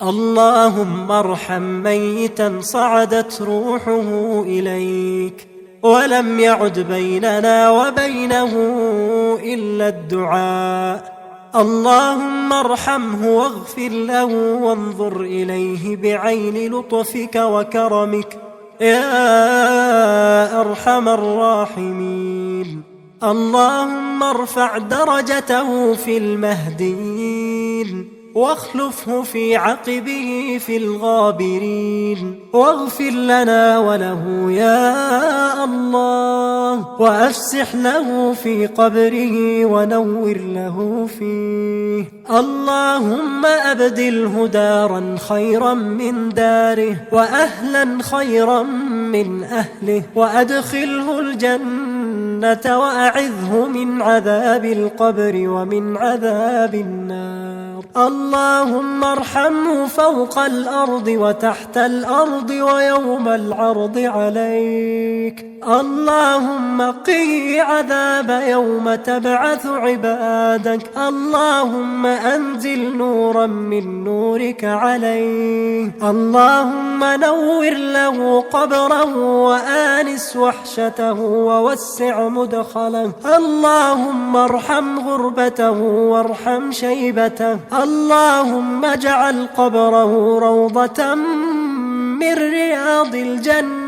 اللهم ارحم ميتا صعدت روحه إليك ولم يعد بيننا وبينه إلا الدعاء. اللهم ارحمه واغفر له وانظر إليه بعين لطفك وكرمك يا أرحم الراحمين. اللهم ارفع درجته في المهديين واخلفه في عقبه في الغابرين، واغفر لنا وله يا الله، وأفسح له في قبره ونور له فيه. اللهم أبدله دارا خيرا من داره وأهلا خيرا من أهله، وأدخله الجنة وأعذه من عذاب القبر ومن عذاب النار. اللهم ارحمه فوق الأرض وتحت الأرض ويوم العرض عليك. اللهم قه عذاب يوم تبعث عبادك. اللهم أنزل نورا من نورك عليه. اللهم نور له قبره وآنس وحشته ووسع مدخله. اللهم ارحم غربته وارحم شيبته. اللهم اجعل قبره روضة من رياض الجنة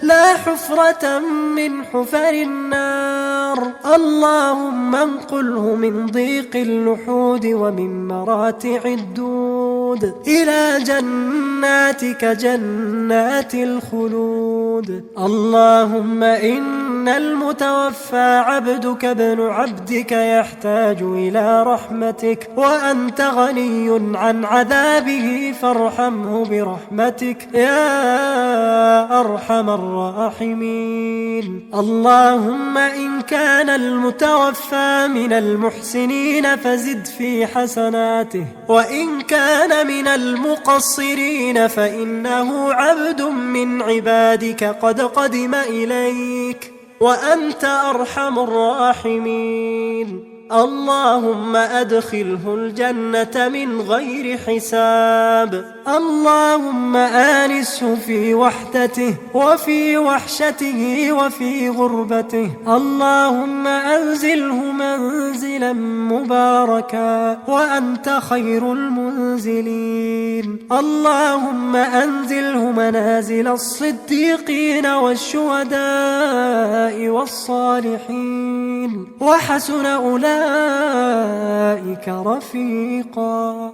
لا حفرة من حفر النار. اللهم انقله من ضيق اللحود ومن مراتع الدود إلى جناتك جنات الخلود. اللهم إن المتوفى عبدك ابن عبدك يحتاج إلى رحمتك وأنت غني عن عذابه فارحمه برحمتك يا أرحم الراحمين. اللهم إن كان المتوفى من المحسنين فزد في حسناته، وإن كان من المقصرين فإنه عبد من عبادك قد قدم إليك وأنت أرحم الراحمين. اللهم أدخله الجنة من غير حساب. اللهم آنسه في وحدته وفي وحشته وفي غربته. اللهم أنزله منزلا مباركا وأنت خير المنزلين. اللهم أنزله منازل الصديقين والشهداء والصالحين وحسن أولئك رفيقا.